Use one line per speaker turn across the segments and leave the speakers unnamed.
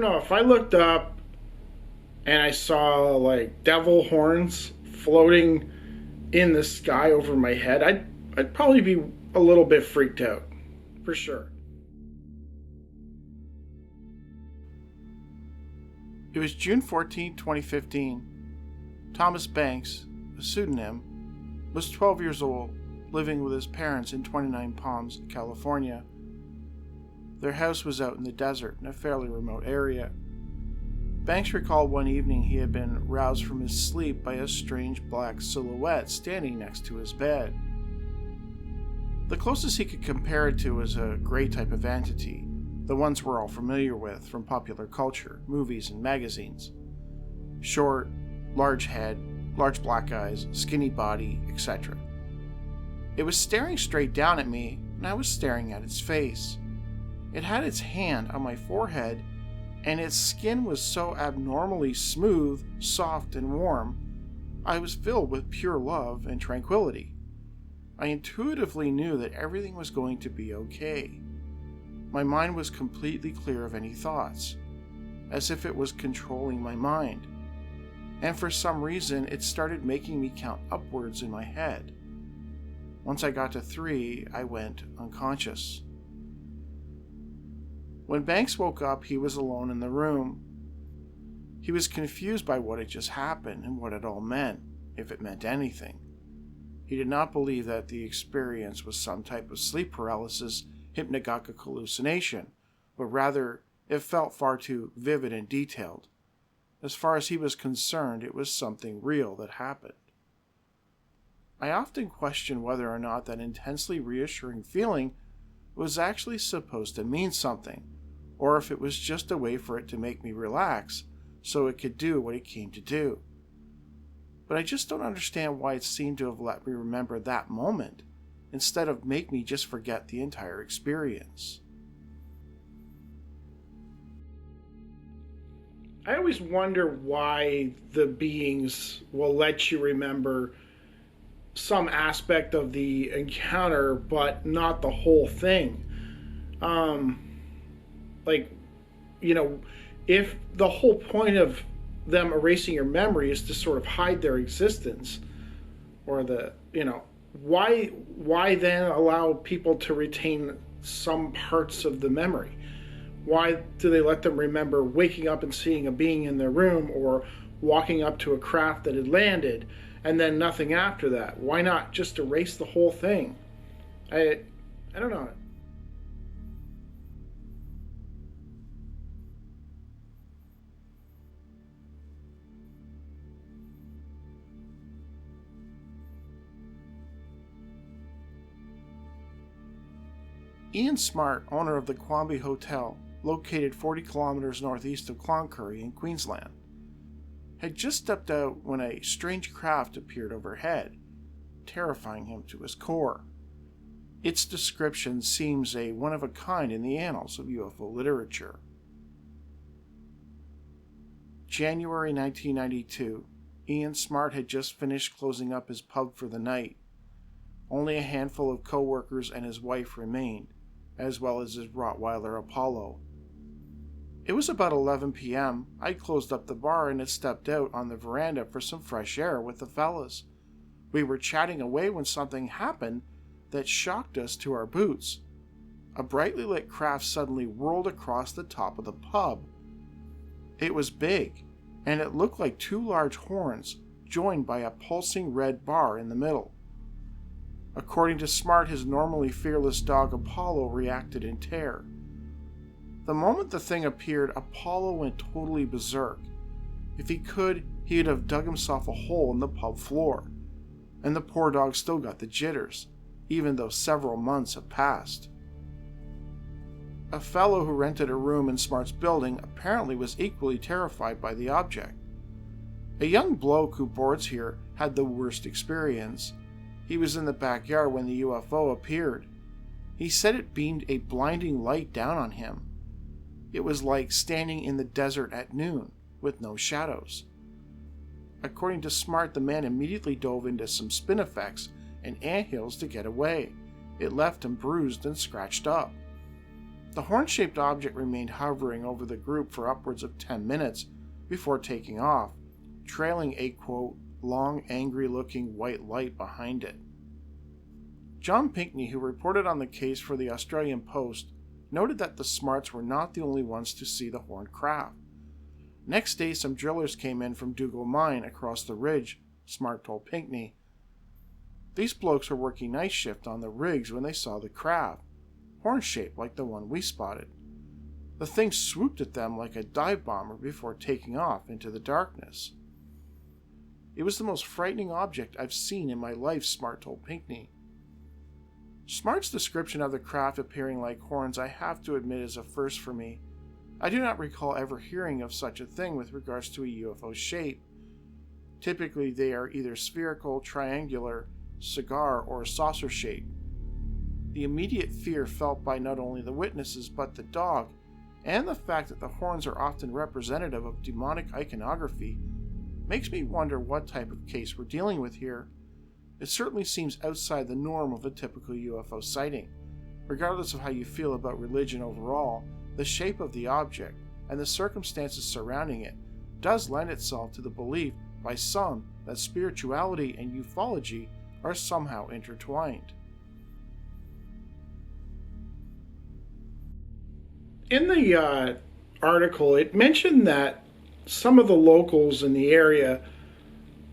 know, if I looked up and I saw like devil horns floating in the sky over my head, I'd probably be a little bit freaked out, for sure.
It was June 14, 2015. Thomas Banks, a pseudonym, was 12 years old, living with his parents in 29 Palms, California. Their house was out in the desert in a fairly remote area. Banks recalled one evening he had been roused from his sleep by a strange black silhouette standing next to his bed. The closest he could compare it to was a gray type of entity, the ones we're all familiar with from popular culture, movies, and magazines. Short, large head, large black eyes, skinny body, etc. It was staring straight down at me, and I was staring at its face. It had its hand on my forehead, and its skin was so abnormally smooth, soft, and warm, I was filled with pure love and tranquility. I intuitively knew that everything was going to be okay. My mind was completely clear of any thoughts, as if it was controlling my mind. And for some reason, it started making me count upwards in my head. Once I got to 3, I went unconscious. When Banks woke up, he was alone in the room. He was confused by what had just happened and what it all meant, if it meant anything. He did not believe that the experience was some type of sleep paralysis, hypnagogic hallucination, but rather it felt far too vivid and detailed. As far as he was concerned, it was something real that happened. I often question whether or not that intensely reassuring feeling was actually supposed to mean something, or if it was just a way for it to make me relax so it could do what it came to do. But I just don't understand why it seemed to have let me remember that moment, instead of make me just forget the entire experience.
I always wonder why the beings will let you remember some aspect of the encounter, but not the whole thing. Like, you know, if the whole point of them erasing your memory is to sort of hide their existence, or why then allow people to retain some parts of the memory? Why do they let them remember waking up and seeing a being in their room, or walking up to a craft that had landed, and then nothing after that? Why not just erase the whole thing? I don't know.
Ian Smart, owner of the Quamby Hotel, located 40 kilometers northeast of Cloncurry in Queensland, had just stepped out when a strange craft appeared overhead, terrifying him to his core. Its description seems a one-of-a-kind in the annals of UFO literature. January 1992, Ian Smart had just finished closing up his pub for the night. Only a handful of co-workers and his wife remained, as well as his Rottweiler Apollo. It was about 11 p.m. I closed up the bar and had stepped out on the veranda for some fresh air with the fellas. We were chatting away when something happened that shocked us to our boots. A brightly lit craft suddenly whirled across the top of the pub. It was big, and it looked like 2 large horns joined by a pulsing red bar in the middle. According to Smart, his normally fearless dog Apollo reacted in terror. The moment the thing appeared, Apollo went totally berserk. If he could, he'd have dug himself a hole in the pub floor. And the poor dog still got the jitters, even though several months have passed. A fellow who rented a room in Smart's building apparently was equally terrified by the object. A young bloke who boards here had the worst experience. He was in the backyard when the UFO appeared. He said it beamed a blinding light down on him. It was like standing in the desert at noon, with no shadows. According to Smart, the man immediately dove into some spinifex and anthills to get away. It left him bruised and scratched up. The horn-shaped object remained hovering over the group for upwards of 10 minutes before taking off, trailing a, quote, long, angry-looking white light behind it. John Pinckney, who reported on the case for the Australian Post, noted that the Smarts were not the only ones to see the horned craft. Next day, some drillers came in from Dougal Mine across the ridge, Smart told Pinckney. These blokes were working night shift on the rigs when they saw the craft, horn-shaped like the one we spotted. The thing swooped at them like a dive bomber before taking off into the darkness. It was the most frightening object I've seen in my life, Smart told Pinckney. Smart's description of the craft appearing like horns, I have to admit, is a first for me. I do not recall ever hearing of such a thing with regards to a UFO shape. Typically, they are either spherical, triangular, cigar, or saucer shaped. The immediate fear felt by not only the witnesses but the dog, and the fact that the horns are often representative of demonic iconography, makes me wonder what type of case we're dealing with here. It certainly seems outside the norm of a typical UFO sighting. Regardless of how you feel about religion overall, the shape of the object and the circumstances surrounding it does lend itself to the belief by some that spirituality and ufology are somehow intertwined.
In the article, it mentioned that some of the locals in the area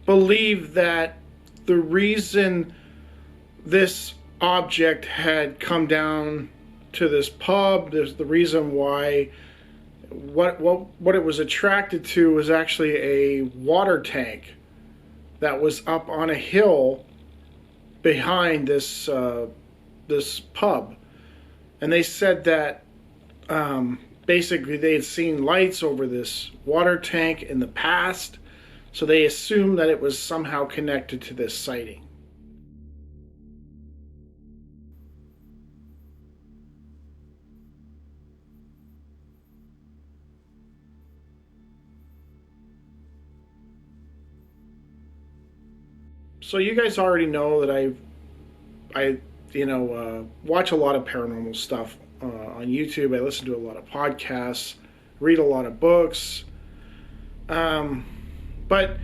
believe that the reason this object had come down to this pub, there's the reason why what it was attracted to was actually a water tank that was up on a hill behind this this pub. And they said that basically they had seen lights over this water tank in the past, so they assumed that it was somehow connected to this sighting. So you guys already know that I watch a lot of paranormal stuff on YouTube. I listen to a lot of podcasts, read a lot of books. But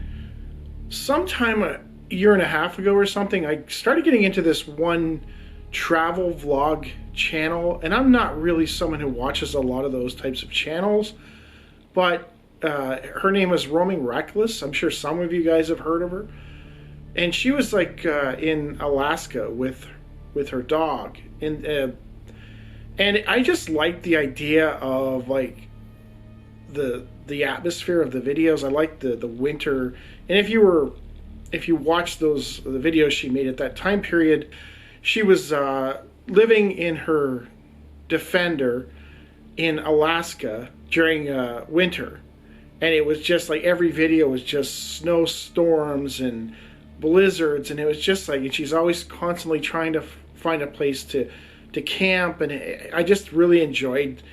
sometime a year and a half ago or something, I started getting into this one travel vlog channel, and I'm not really someone who watches a lot of those types of channels, but her name was Roaming Reckless. I'm sure some of you guys have heard of her. And she was like in Alaska with her dog, and I just liked the idea of like the atmosphere of the videos. I liked the winter, and if you watch the videos she made at that time period, she was living in her Defender in Alaska during winter, and it was just like every video was just snowstorms and blizzards, and it was just like, and she's always constantly trying to find a place to camp, and I just really enjoyed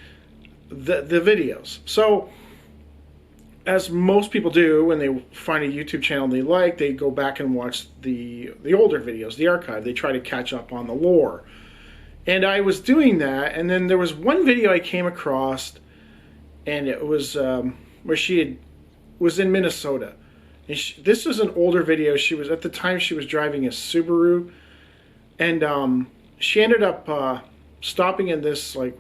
the videos. So as most people do when they find a YouTube channel they like, they go back and watch the older videos, the archive. They try to catch up on the lore, and I was doing that, and then there was one video I came across, and it was where was in Minnesota. And this was an older video. She was, at the time, she was driving a Subaru, and she ended up stopping in this like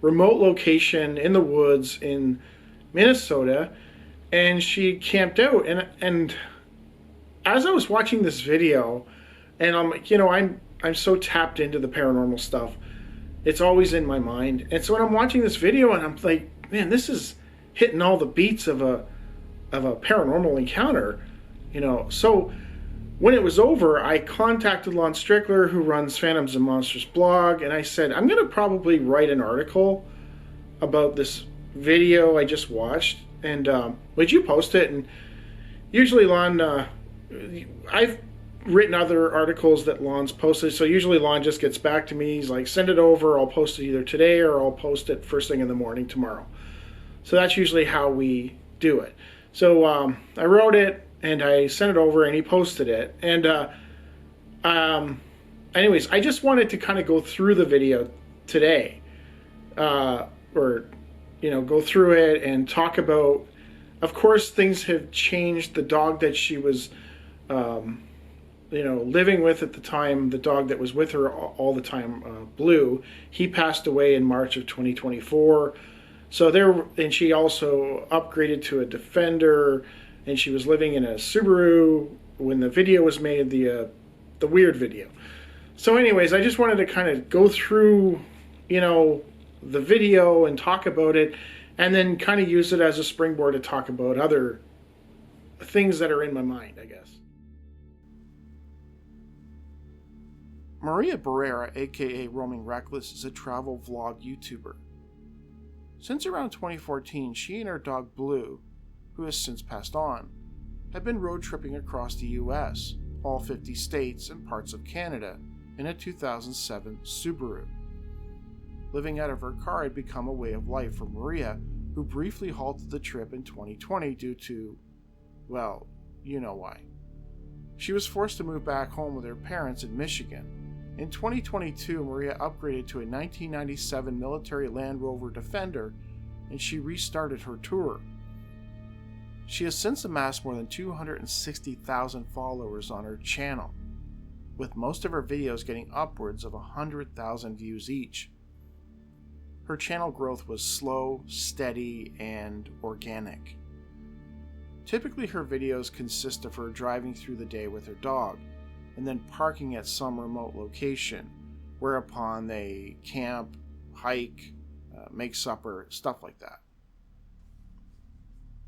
remote location in the woods in Minnesota, and she camped out. And as I was watching this video, and I'm like, I'm so tapped into the paranormal stuff, it's always in my mind. And so when I'm watching this video, and I'm like, man, this is hitting all the beats of a paranormal encounter, So when it was over, I contacted Lon Strickler, who runs Phantoms and Monsters blog, and I said, I'm going to probably write an article about this video I just watched, and would you post it? And usually Lon, I've written other articles that Lon's posted, so usually Lon just gets back to me. He's like, send it over, I'll post it either today or I'll post it first thing in the morning tomorrow. So that's usually how we do it. So I wrote it and I sent it over, and he posted it. And anyways, I just wanted to kind of go through the video today or go through it and talk about. Of course, things have changed. The dog that she was, living with at the time, the dog that was with her all the time, Blue, he passed away in March of 2024. So and she also upgraded to a Defender, and she was living in a Subaru when the video was made, the weird video. So anyways, I just wanted to kind of go through, the video and talk about it, and then kind of use it as a springboard to talk about other things that are in my mind, I guess.
Maria Barrera, aka Roaming Reckless, is a travel vlog YouTuber. Since around 2014, she and her dog Blue, who has since passed on, have been road tripping across the US, all 50 states and parts of Canada, in a 2007 Subaru. Living out of her car had become a way of life for Maria, who briefly halted the trip in 2020 due to, well, you know why. She was forced to move back home with her parents in Michigan. In 2022, Maria upgraded to a 1997 military Land Rover Defender, and she restarted her tour. She has since amassed more than 260,000 followers on her channel, with most of her videos getting upwards of 100,000 views each. Her channel growth was slow, steady, and organic. Typically, her videos consist of her driving through the day with her dog, and then parking at some remote location, whereupon they camp, hike, make supper, stuff like that.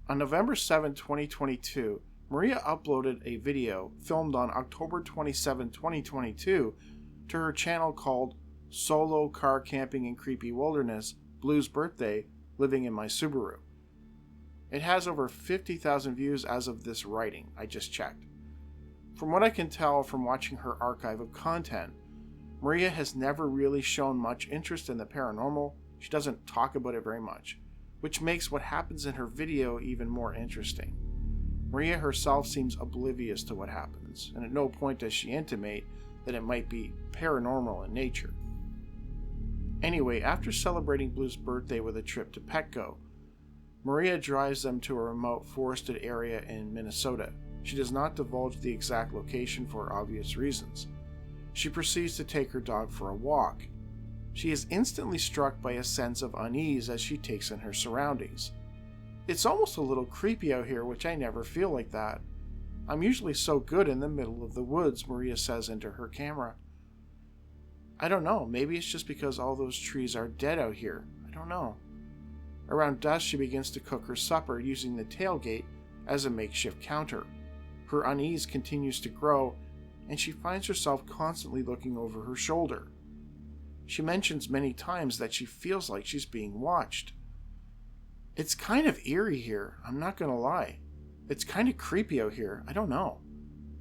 On November 7, 2022, Maria uploaded a video filmed on October 27, 2022 to her channel called Solo Car Camping in Creepy Wilderness, Blue's Birthday, Living in My Subaru. It has over 50,000 views as of this writing, I just checked. From what I can tell from watching her archive of content, Maria has never really shown much interest in the paranormal. She doesn't talk about it very much, which makes what happens in her video even more interesting. Maria herself seems oblivious to what happens, and at no point does she intimate that it might be paranormal in nature. Anyway, after celebrating Blue's birthday with a trip to Petco, Maria drives them to a remote forested area in Minnesota. She does not divulge the exact location for obvious reasons. She proceeds to take her dog for a walk. She is instantly struck by a sense of unease as she takes in her surroundings. It's almost a little creepy out here, which I never feel like that. I'm usually so good in the middle of the woods, Maria says into her camera. I don't know, maybe it's just because all those trees are dead out here. I don't know. Around dusk, she begins to cook her supper using the tailgate as a makeshift counter. Her unease continues to grow, and she finds herself constantly looking over her shoulder. She mentions many times that she feels like she's being watched. It's kind of eerie here, I'm not gonna lie. It's kind of creepy out here, I don't know.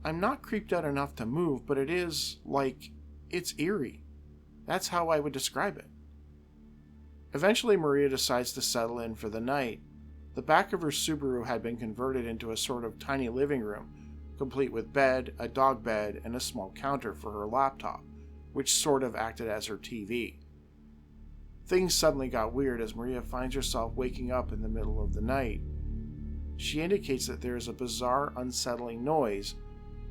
I'm not creeped out enough to move, but it is, it's eerie. That's how I would describe it. Eventually, Maria decides to settle in for the night. The back of her Subaru had been converted into a sort of tiny living room, complete with bed, a dog bed, and a small counter for her laptop, which sort of acted as her TV. Things suddenly got weird as Maria finds herself waking up in the middle of the night. She indicates that there is a bizarre, unsettling noise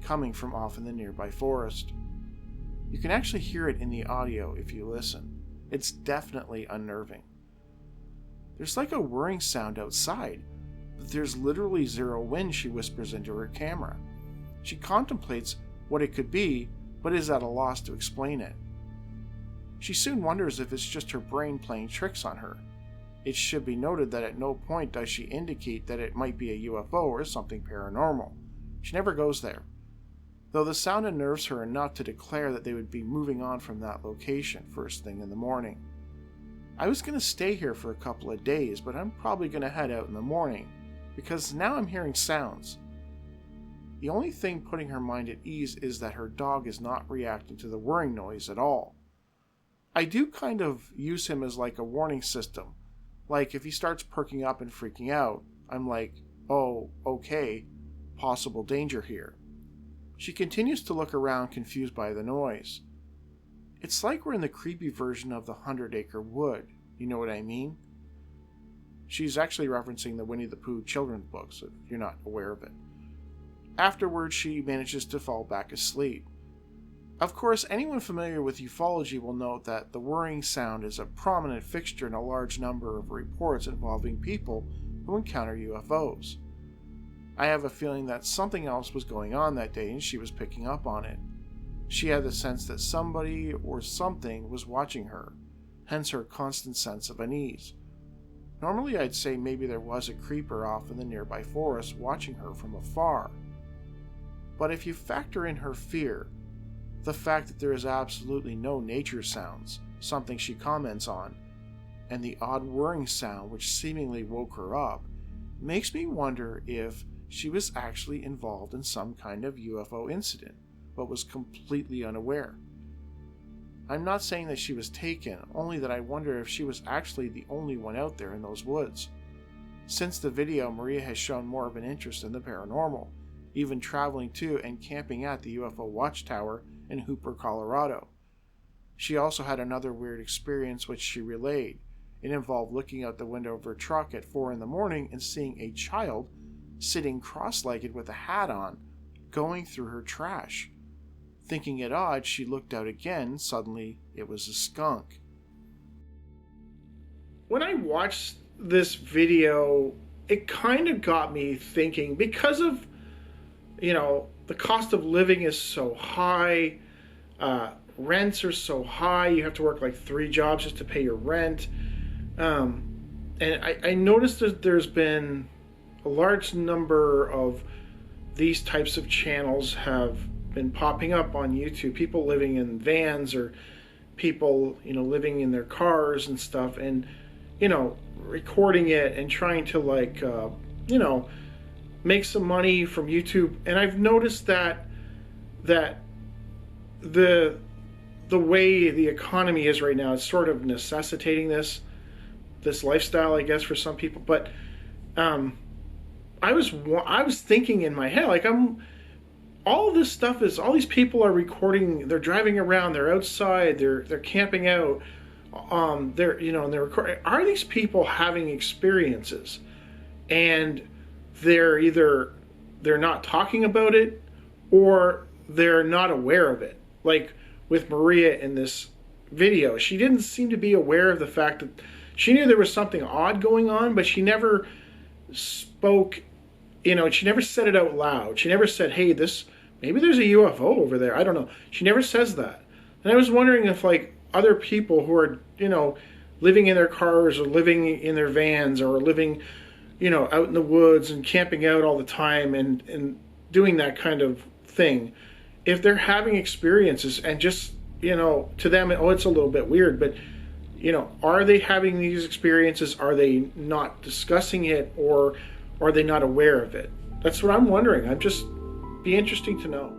coming from off in the nearby forest. You can actually hear it in the audio if you listen. It's definitely unnerving. There's like a whirring sound outside, but there's literally zero wind, she whispers into her camera. She contemplates what it could be, but is at a loss to explain it. She soon wonders if it's just her brain playing tricks on her. It should be noted that at no point does she indicate that it might be a UFO or something paranormal. She never goes there, though the sound unnerves her enough to declare that they would be moving on from that location first thing in the morning. I was going to stay here for a couple of days, but I'm probably going to head out in the morning, because now I'm hearing sounds. The only thing putting her mind at ease is that her dog is not reacting to the whirring noise at all. I do kind of use him as like a warning system. Like if he starts perking up and freaking out, I'm like, oh, okay, possible danger here. She continues to look around, confused by the noise. It's like we're in the creepy version of the 100 Acre Wood. You know what I mean? She's actually referencing the Winnie the Pooh children's books, if you're not aware of it. Afterwards, she manages to fall back asleep. Of course, anyone familiar with ufology will note that the whirring sound is a prominent fixture in a large number of reports involving people who encounter UFOs. I have a feeling that something else was going on that day and she was picking up on it. She had the sense that somebody or something was watching her, hence her constant sense of unease. Normally I'd say maybe there was a creeper off in the nearby forest watching her from afar. But if you factor in her fear, the fact that there is absolutely no nature sounds, something she comments on, and the odd whirring sound which seemingly woke her up, makes me wonder if she was actually involved in some kind of UFO incident, but was completely unaware. I'm not saying that she was taken, only that I wonder if she was actually the only one out there in those woods. Since the video, Maria has shown more of an interest in the paranormal, even traveling to and camping at the UFO Watchtower in Hooper, Colorado. She also had another weird experience which she relayed. It involved looking out the window of her truck at 4 a.m. and seeing a child sitting cross-legged with a hat on, going through her trash. Thinking it odd, she looked out again. Suddenly, it was a skunk.
When I watched this video, it kind of got me thinking, because of, the cost of living is so high, rents are so high, you have to work like 3 jobs just to pay your rent. And I noticed that there's been a large number of these types of channels have been popping up on YouTube. People living in vans, or people, living in their cars and stuff, and, recording it and trying to make some money from YouTube. And I've noticed that the way the economy is right now, it's sort of necessitating this lifestyle, I guess, for some people. But I was thinking in my head, all this stuff is, all these people are recording, they're driving around, they're outside, they're camping out, they're recording. Are these people having experiences? And they're not talking about it, or they're not aware of it. Like with Maria in this video, she didn't seem to be aware of the fact that she knew there was something odd going on, but she never spoke, she never said it out loud. She never said, hey, maybe there's a UFO over there. I don't know. She never says that. And I was wondering if other people who are, living in their cars or living in their vans or living, out in the woods and camping out all the time and doing that kind of thing, if they're having experiences and just, to them, it's a little bit weird, but, are they having these experiences? Are they not discussing it, or are they not aware of it? That's what I'm wondering. Be interesting to know.